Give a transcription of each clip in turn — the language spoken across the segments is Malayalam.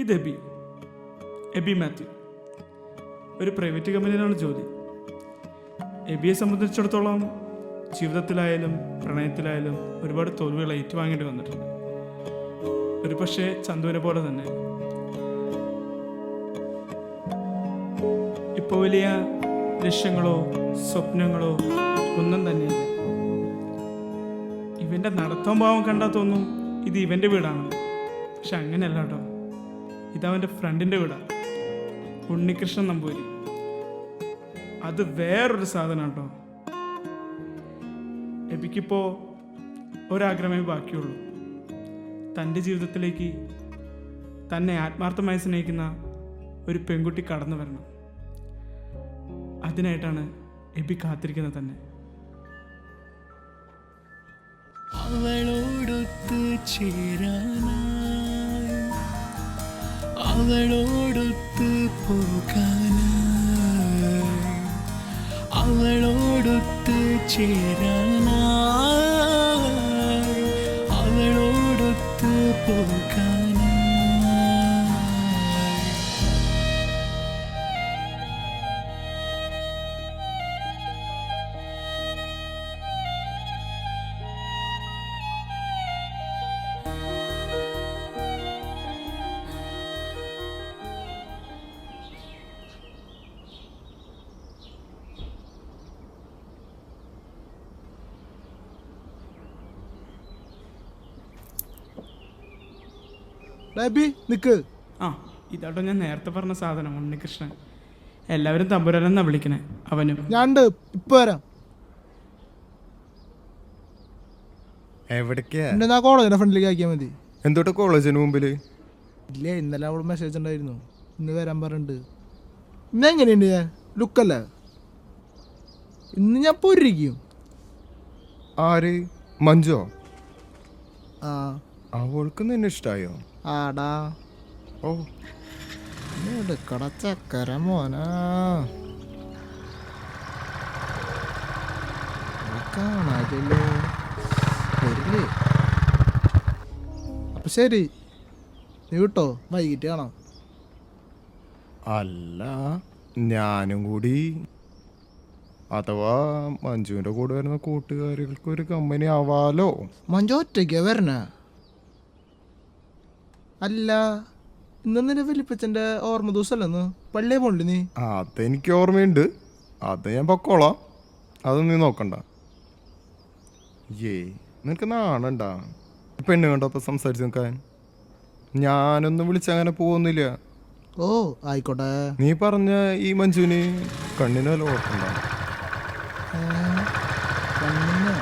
ഇത് എബി മാത്യു. ഒരു പ്രൈവറ്റ് കമ്പനിയിലാണ് ജോലി. എബിയെ സംബന്ധിച്ചിടത്തോളം ജീവിതത്തിലായാലും പ്രണയത്തിലായാലും ഒരുപാട് തോൽവികൾ ഏറ്റുവാങ്ങേണ്ടി വന്നിട്ടുണ്ട്. ഒരു പക്ഷേ ചന്തുവിനെ പോലെ തന്നെ. ഇപ്പോൾ വലിയ ലക്ഷ്യങ്ങളോ സ്വപ്നങ്ങളോ ഒന്നും തന്നെയില്ല. ഇവൻ്റെ നടത്തം ഭാവം കണ്ടാൽ തോന്നും ഇത് ഇവൻ്റെ വീടാണ്. പക്ഷെ അങ്ങനെയല്ല കേട്ടോ, ഇതവൻ്റെ ഫ്രണ്ടിൻ്റെ വീടാണ്, ഉണ്ണികൃഷ്ണൻ നമ്പൂരി. അത് വേറൊരു സാധനം കേട്ടോ. എബിക്കിപ്പോൾ ഒരാഗ്രഹമേ ബാക്കിയുള്ളൂ, തൻ്റെ ജീവിതത്തിലേക്ക് തന്നെ ആത്മാർത്ഥമായി സ്നേഹിക്കുന്ന ഒരു പെൺകുട്ടി കടന്നു വരണം. അതിനായിട്ടാണ് എബി കാത്തിരിക്കുന്നത് തന്നെ. അവളോടൊത്ത് ചേരാനായി, അവളോടൊത്ത് പോകാനായി, അവളോടൊത്ത് ചേരാനായി, അവളോടൊത്ത് പോകാനായി. നിക്ക്. ആ, ഇതാട്ടോ ഞാൻ നേരത്തെ പറഞ്ഞ സാധനം, ഉണ്ണികൃഷ്ണൻ. എല്ലാവരും തമ്പുരാനെന്നാ വിളിക്കണേ. അവനും ഞാൻ ഇപ്പൊ വരാം. എവിടേക്കാ? എന്റെ കോളേജിന്റെ ഫ്രണ്ടിലേക്ക് ആക്കിയാൽ മതി. എന്തോട്ട് കോളേജിന് മുമ്പില്? ഇല്ലേ, ഇന്നലെ അവൾ മെസ്സേജ് ഉണ്ടായിരുന്നു, ഇന്ന് വരാൻ പറഞ്ഞിട്ടുണ്ട്. ഇന്ന് എങ്ങനെയുണ്ട് ഞാൻ ലുക്കല്ല? ഇന്ന് ഞാൻ പൊരിക്കും. ആര്? മഞ്ജോ? ആ, അവൾക്ക് നിന്നെ ഇഷ്ടായോ? ആടാ. ഓ, എടുക്കട ചക്കര മോനാ. കാണാതില്ലേ? വരില്ലേ? അപ്പൊ ശരി, നീ വിട്ടോ, വൈകിട്ട് കാണാം. അല്ല, ഞാനും കൂടി. അഥവാ മഞ്ജുവിന്റെ കൂടെ വരുന്ന കൂട്ടുകാരികൾക്ക് ഒരു കമ്പനി ആവാലോ. മഞ്ജു ഒറ്റയ്ക്കാ വരണ? അല്ല, ഇന്ന് നിന്റെ വലിപ്പച്ചന്റെ ഓർമ്മ ദിവസമല്ലെന്ന്, പള്ളിയെ പോണില്ല നീ? അതെനിക്ക് ഓർമ്മയുണ്ട്, അത് ഞാൻ പൊക്കോളാം, അതൊന്നും നീ നോക്കണ്ട. നിനക്ക് നാണണ്ടാ പെണ്ണ് കണ്ടപ്പോൾ സംസാരിച്ച് നിൽക്കാൻ? ഞാനൊന്നും വിളിച്ചങ്ങനെ പോകുന്നില്ല. ഓ ആയിക്കോട്ടെ. നീ പറഞ്ഞ ഈ മഞ്ജുവിന് കണ്ണിന് വല്ല ഓർക്കണ്ട? കണ്ണിന്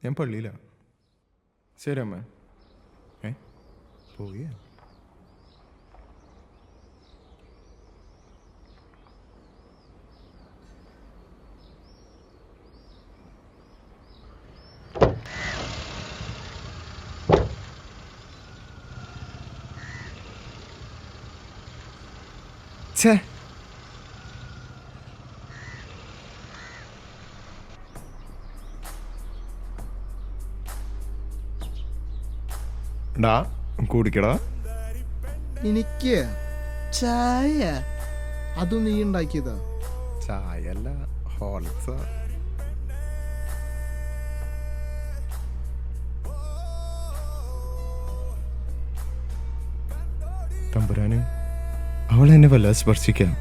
ഞാൻ പള്ളിയിലാണ്. ശരി അമ്മ. പോയി. ഛേ, ഡാ കുടിക്കടാ. എനിക്ക് ചായ? അതും നീ ഉണ്ടാക്കിയതാ? ചായ അല്ല, ഹോർലിക്സാ. അവൾ എന്നെ വല്ലാതെ സ്പർശിക്കാം.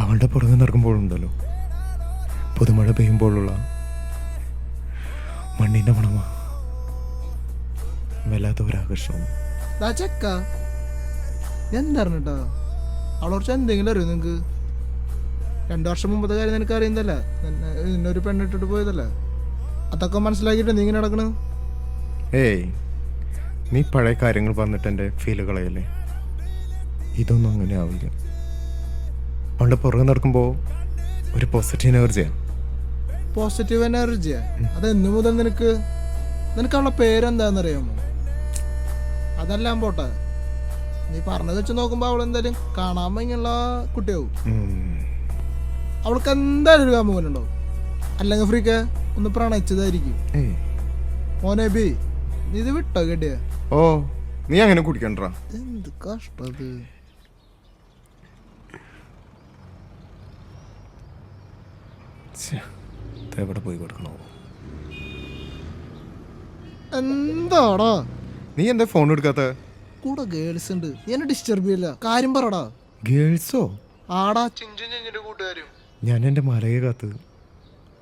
അവളുടെ പുറകെ നടക്കുമ്പോഴുണ്ടല്ലോ പുതുമഴ പെയ്യുമ്പോഴുള്ള മണ്ണിൻ്റെ മണമാ വല്ലാത്ത ഒരാകർഷണം. ചെക്ക എന്തായിരുന്നു കേട്ടോ അവളെ കുറിച്ച് എന്തെങ്കിലും അറിയോ നിനക്ക്? 2 വർഷം മുമ്പത്തെ കാര്യം നിനക്ക് അറിയുന്നതല്ല, നിന്നൊരു പെണ്ണിട്ടിട്ട് പോയതല്ല. അതൊക്കെ മനസ്സിലാക്കിയിട്ട് നീ ഇങ്ങനെ നടക്കണ? ഏയ്, നീ പഴയ കാര്യങ്ങൾ പറഞ്ഞിട്ട് എൻ്റെ ഫീലുകളയല്ലേ. ഇതൊന്നും അങ്ങനെ ആവില്ല. അവളുടെ പുറകെ നടക്കുമ്പോൾ ഒരു പോസിറ്റീവ് എനർജിയാണ്. പോസിറ്റീവ് എനർജിയാ? അത് എന്ന് മുതൽ നിനക്ക് അവളുടെ പേരെന്താണെന്നറിയാമോ? അതെല്ലാം പോട്ടെ, നീ പറഞ്ഞത് വെച്ച് നോക്കുമ്പോൾ അവൾ എന്തായാലും കാണാൻ ഭംഗിയുള്ള കുട്ടിയാവും. അവൾക്ക് എന്തായാലും ഒരു കാമുകനുണ്ടാവും, അല്ലെങ്കിൽ ഫ്രീക്ക ഒന്ന് പ്രണയിച്ചതായിരിക്കും. മോനെ ബി, നീ ഇത് വിട്ടോ കേട്ടിയ? ഓ, നീ അങ്ങനെ കുടിക്കണ്ട. എന്ത് കഷ്ടത്. എവിടെ പോയി കൊടുക്കണോ? എന്താടാ നീ എന്താ ഫോൺ എടുക്കാത്ത? കൂടെ ഗേൾസ് ഉണ്ട്, നീ എന്നെ ഡിസ്റ്റർബ് ചെയ്യില്ല. കാര്യം പറടാ. ഗേൾസോ? ആടാ ചിഞ്ചും ചിഞ്ചിന്റെ കൂട്ടുകാരും. ഞാൻ എൻ്റെ മലയെ കാത്ത്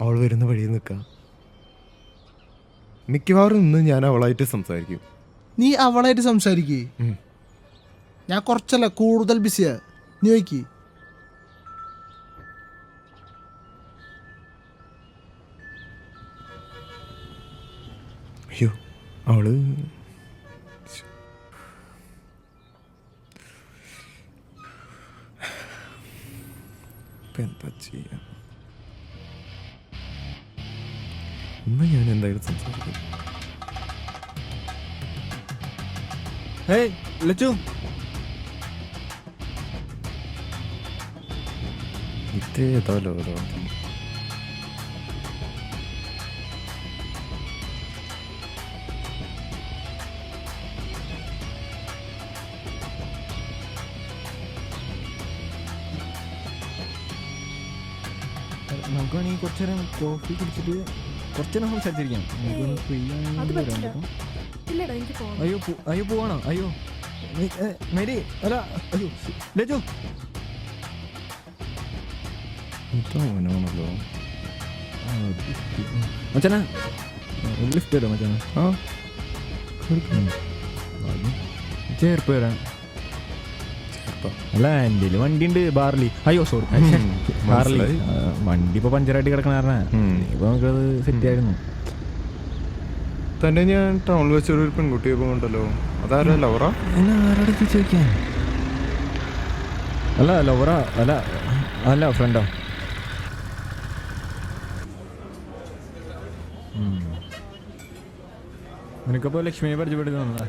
അവൾ വരുന്ന വഴിയിൽ നിൽക്കാം. മിക്കവാറും ഇന്ന് ഞാൻ അവളായിട്ട് സംസാരിക്കും. നീ അവളായിട്ട് സംസാരിക്കേ? ഞാൻ കുറച്ചല്ല കൂടുതൽ ബിസിയാ. നീ വയ്ക്ക്. അയ്യോ, അവള് എന്താ ചെയ്യാ? ഇന്ന് ഞാൻ എന്തായാലും സംസാരിക്കും. ഹേയ് ലച്ചു, ഇതേതാ ലോകം? നമുക്ക് വേണമെങ്കിൽ കുറച്ചു നേരം കോഫി കുടിച്ചിട്ട് കുറച്ചു നേരം സംസാരിച്ചിരിക്കാം. നമുക്കൊന്ന് ഫ്രീ അയ്യോ അയ്യോ പോവാണോ? അയ്യോ മേരി, അല്ല അയ്യോ ലച്ചു. ഇതാണല്ലോ മച്ചാനാ, ലിഫ്റ്റ് തരാം മച്ചാനാ. ചേർപ്പ് തരാം. അല്ല എൻ്റെ വണ്ടി ഉണ്ട്, ബാർലി. അയ്യോ സോറി, ബാർലി. വണ്ടി ഇപ്പോൾ പഞ്ചറായിട്ട് കിടക്കണ കാരണം ഇപ്പോൾ നമുക്കത് സെറ്റ് ആയിരുന്നു. തന്നെ ഞാൻ ടൗണിൽ വെച്ചൊരു പെൺകുട്ടിയെ പോകുന്നുണ്ടല്ലോ, അതാരാ? ലവറ? എന്നെ ആരോടെ ചോദിക്കാൻ? അല്ല ലവറ, അല്ല അല്ല ഫ്രണ്ടോ. നിനക്കപ്പോൾ ലക്ഷ്മിയെ പരിചയപ്പെടുത്തി തന്നതാ.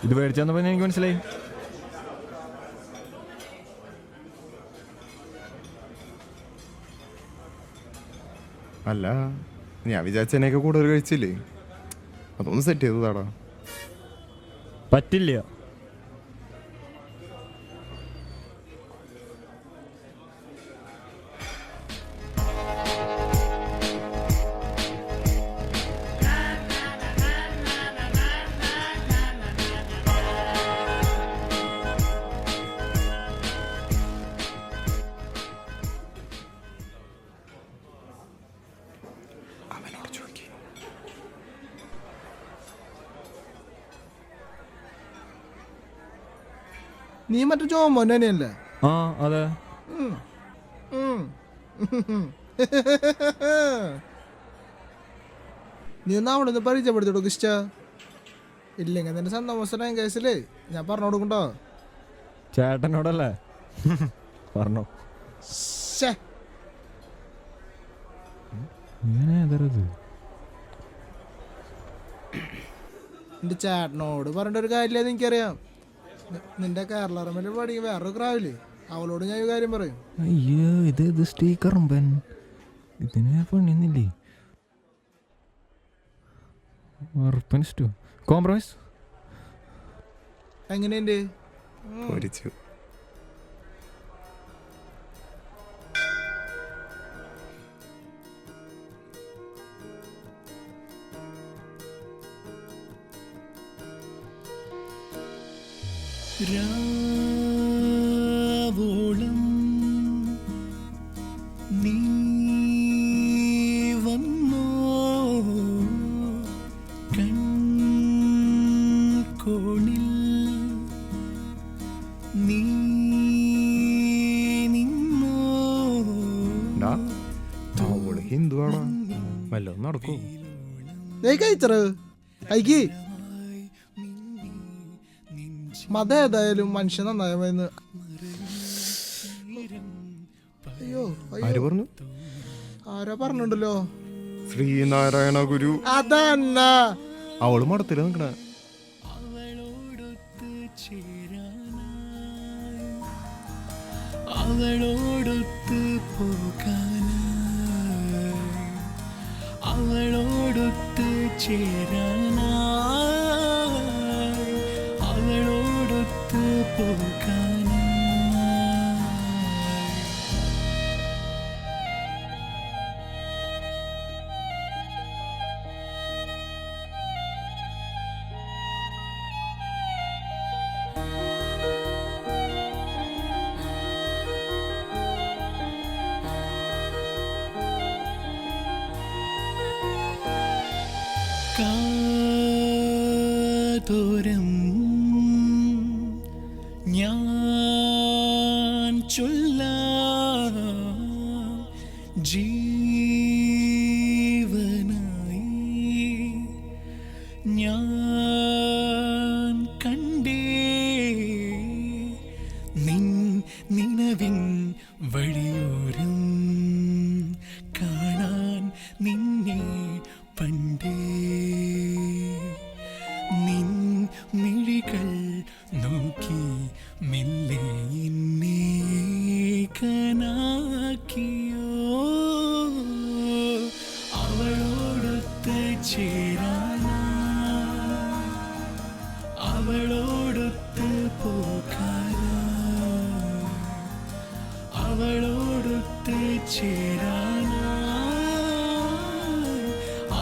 ഇത് മേടിച്ചു തന്നപ്പോൾ എനിക്ക് മനസ്സിലായി. അല്ല, ഞാൻ വിചാരിച്ചതിനൊക്കെ കൂടുതൽ കഴിച്ചില്ലേ, അതൊന്ന് സെറ്റ് ചെയ്തതാടാ. പറ്റില്ല. നീ മറ്റേ ജോമോൻ തന്നെയല്ലേ? ആ അതെ. നീ ഒന്ന് അവിടെ നിന്ന് പരിചയപ്പെടുത്തിടോ ഇഷ്ട. ഇല്ലെങ്കിൽ നിന്റെ സന്തോഷം കേസില് ഞാൻ പറഞ്ഞു കൊടുക്കണ്ടോ? ചേട്ടനോടല്ലേ പറഞ്ഞോ. എന്റെ ചേട്ടനോട് പറഞ്ഞ ഒരു കാര്യമില്ലെന്ന് എനിക്കറിയാം. നിന്റെ കേരള റമ്മല് പഠിക്കും വേറൊരു ക്രാവില്ലേ, അവളോട് ഞാൻ ഈ കാര്യം പറയും. അയ്യോ ഇത് സ്റ്റീക്കറുമ്പൻ, ഇതിന് പണിയൊന്നില്ലേ? ഉറപ്പനിഷ്ടു കോംപ്രമൈസ് എങ്ങനെയുണ്ട്? പൊരിച്ചു. രാവോളം നീ വന്നോ കൺകോണിൽ നീ നിന്നോ അവള് ഹിന്ദുവാണോ വല്ലതും നടക്കൂ നീ കഴിച്ചറ് കഴിക്ക്. മതം ഏതായാലും മനുഷ്യൻ നന്നായെന്ന്. അയ്യോ ആര് അയ്യോ പറഞ്ഞു? ആരാ പറഞ്ഞുണ്ടല്ലോ. ശ്രീനാരായണ ഗുരു. അതന്നെ അവള് മടത്തില് നിക്കണേ. അവളോടൊത്ത് ചേരാനായി അവളോടൊത്ത് പോകാനായി അവളോടൊത്ത് ചേരാനായി അവളോടൊത്ത് പോകാനായി കാതോരം ഞാൻ ചൊല്ലാം ജീവനായി ഞാൻ കണ്ടേ നിൻ നിലവിൻ വഴിയോരം കാണാൻ നിന്നെ പണ്ടേ നിൻ മിഴികൾ നോക്കി മെല്ലെ എന്നെ കനാക്കിയോ അവളോടൊത്ത് ചേരാനായി അവളോടൊത്ത് പോകാനായി അവളോടൊത്ത് ചേരാനായി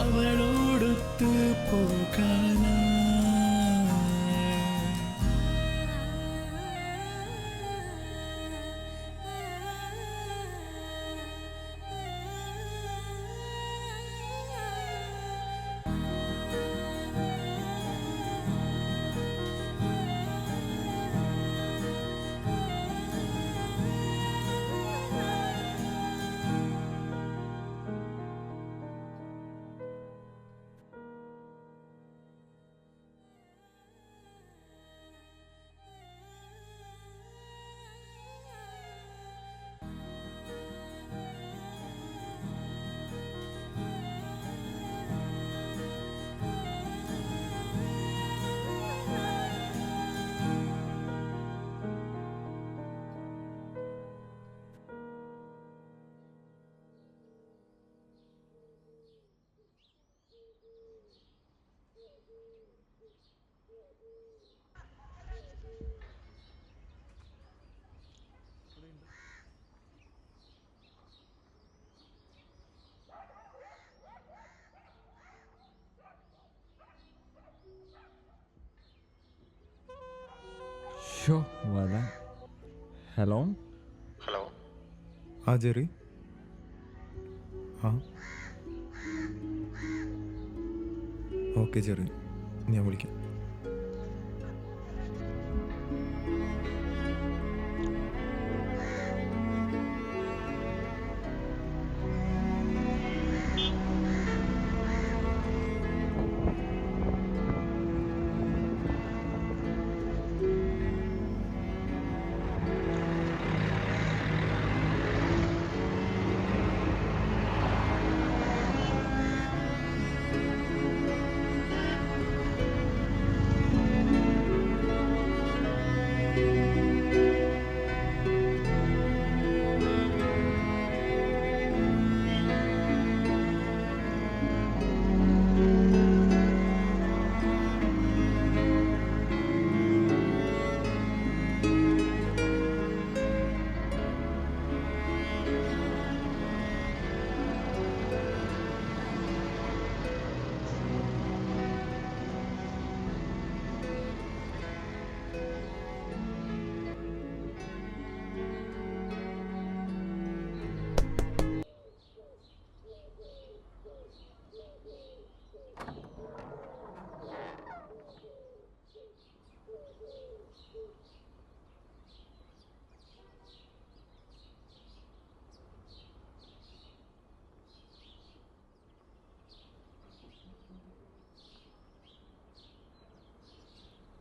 അവളോടൊത്ത് പോകാനായി ഷോ വല. ഹലോ ആ ജെറി. ആ ഓക്കെ ജെറി, ഞാൻ വിളിക്കാം.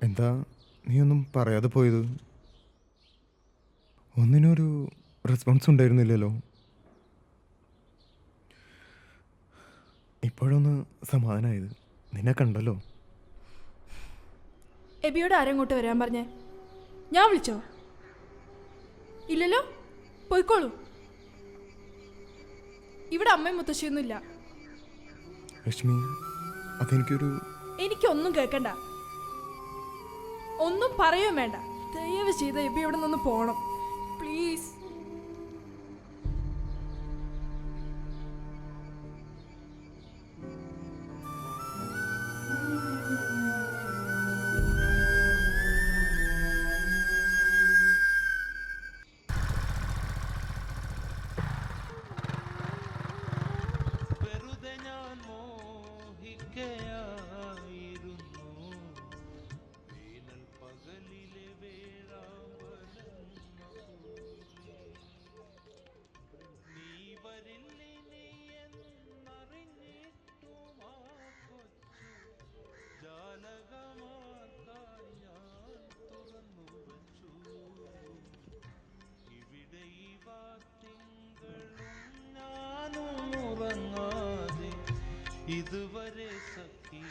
എന്താ നീ ഒന്നും പറയാതെ പോയത്? ഒന്നിനൊരു റെസ്പോൺസ് ഉണ്ടായിരുന്നില്ലല്ലോ. ഇപ്പോഴൊന്ന് സമാധാനമായത്. നിന്നെ കണ്ടല്ലോ. എബിയോട് ആരെങ്ങോട്ട് വരാൻ പറഞ്ഞേ? ഞാൻ വിളിച്ചോ? ഇല്ലല്ലോ. പോയിക്കോളൂ. ഇവിടെ അമ്മയും മുത്തശ്ശിയൊന്നും ഇല്ല. ലക്ഷ്മി, അതെനിക്കൊരു... എനിക്കൊന്നും കേൾക്കണ്ട, ഒന്നും പറയുകയും വേണ്ട. ദയവ് ചെയ്ത് എബി ഇവിടെ നിന്ന് പോണം പ്ലീസ്. വെറുതെ ഞാൻ മോഹിക്കയായിരുന്നു വേനൽ പകലിലെ വേഴാമ്പലം നീ വരില്ലേ നീ എന്നറിഞ്ഞിട്ടും ആ കൊച്ചു ജാലകമാർക്കായി ഞാൻ തുറന്നു വച്ചു ഇവിടെ ഈ വാത്തിങ്കളും ഞാനും ഉറങ്ങാതെ ഇതുവരെ സഖി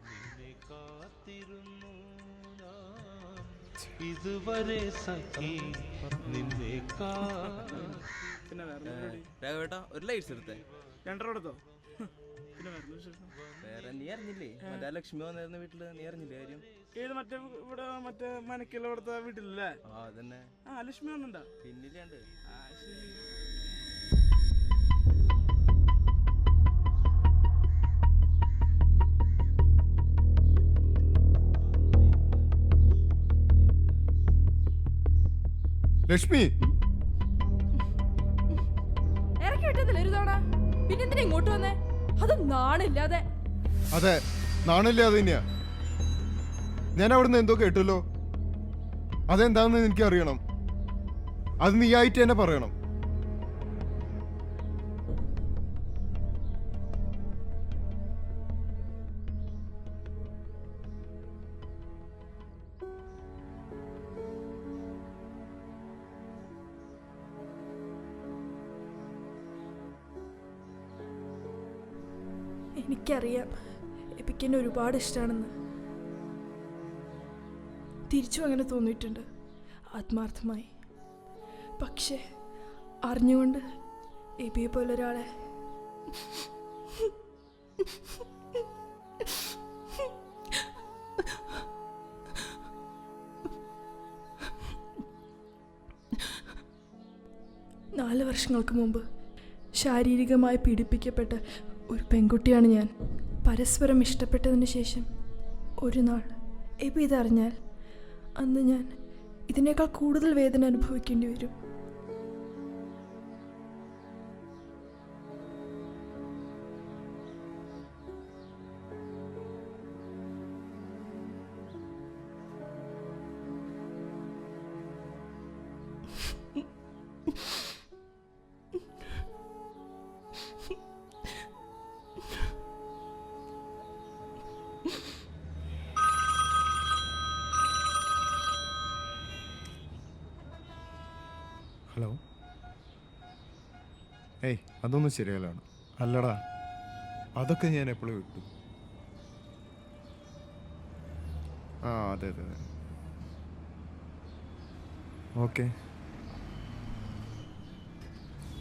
നിന്നെ കാത്തിരുന്നു ഞാൻ ഇതുവരെ സഖി നിന്നെ പിന്നെ വേറെ രാഘവേട്ടാ ഒരു ലൈറ്റ്സ് എടുത്തേ. 2 എടുത്തോ? പിന്നെ വേറെ വിശേഷം? വേറെ നീ അറിഞ്ഞില്ലേ മറ്റേ ലക്ഷ്മി വന്നിരുന്ന വീട്ടില്? നീ അറിഞ്ഞില്ലേ കാര്യം? ഏത് മറ്റേ ഇവിടെ മറ്റേ മനക്കില്ല ഇവിടുത്തെ വീട്ടിലല്ലേ? ആ അതന്നെ. ആ ലക്ഷ്മി വന്നിണ്ടാ? പിന്നില്ലാണ്ട്. ആ ശരി. ലക്ഷ്മി, ഇറക്കി വിട്ടതില്ല ഒരു തവണ, പിന്നെന്തിനാ ഇങ്ങോട്ട് വന്നേ? അത് നാണില്ലാതെ. അതെ നാണില്ലാതെ തന്നെയാ. ഞാൻ അവിടുന്ന് എന്തോ കേട്ടല്ലോ. അതെന്താണെന്ന് എനിക്ക് അറിയണം. അത് നീ ആയിട്ട് തന്നെ പറയണം. എനിക്കറിയാം എപ്പിക്ക് എന്നെ ഒരുപാട് ഇഷ്ടമാണെന്ന്. തിരിച്ചും അങ്ങനെ തോന്നിയിട്ടുണ്ട്, ആത്മാർത്ഥമായി. പക്ഷേ അറിഞ്ഞുകൊണ്ട് എബിയെ പോലൊരാളെ നാല് വർഷങ്ങൾക്ക് മുമ്പ് ശാരീരികമായി പീഡിപ്പിക്കപ്പെട്ട ഒരു പെൺകുട്ടിയാണ് ഞാൻ. പരസ്പരം ഇഷ്ടപ്പെട്ടതിന് ശേഷം ഒരു നാൾ എബി ഇതറിഞ്ഞാൽ അന്ന് ഞാൻ ഇതിനേക്കാൾ കൂടുതൽ വേദന അനുഭവിക്കേണ്ടി വരും. ഹലോ. ഏയ് അതൊന്നും ശരിയല്ലാണ്. അല്ലടാ, അതൊക്കെ ഞാൻ എപ്പോഴും വിട്ടു. ആ അതെ അതെ അതെ. ഓക്കെ.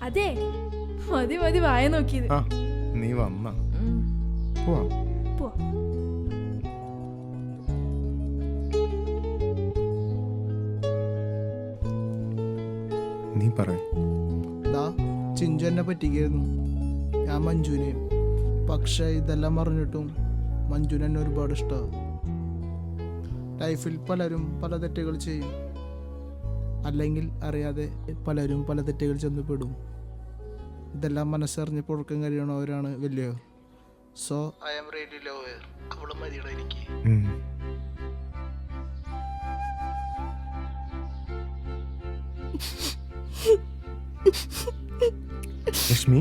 അതെ മതി മതി, വായ നോക്കിയത്. ആ നീ വന്ന പോവാം. പോവാ. നീ പറ. ദാ ചിഞ്ചു എന്നെ പറ്റിക്കായിരുന്നു, ഞാൻ മഞ്ജുവിനെയും. പക്ഷെ ഇതെല്ലാം പറഞ്ഞിട്ടും മഞ്ജുവിന് എന്നെ ഒരുപാട് ഇഷ്ടമാണ്. ലൈഫിൽ പലരും പല തെറ്റുകൾ ചെയ്യും, അല്ലെങ്കിൽ അറിയാതെ പലരും പല തെറ്റുകൾ ചെന്ന് പെടും. ഇതെല്ലാം മനസ്സറിഞ്ഞ് പൊറുക്കം കഴിയണവരാണ് വലിയവർ. So I am really love her. അവള് മതിയുടെ എനിക്ക്. ലക്ഷ്മി,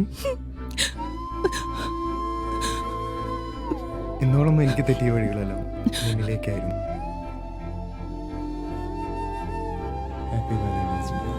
ഇന്നോളം എനിക്ക് തെറ്റിയ വഴികളെല്ലാം നിന്നിലേക്കായിരുന്നു. Happy Valentine's day.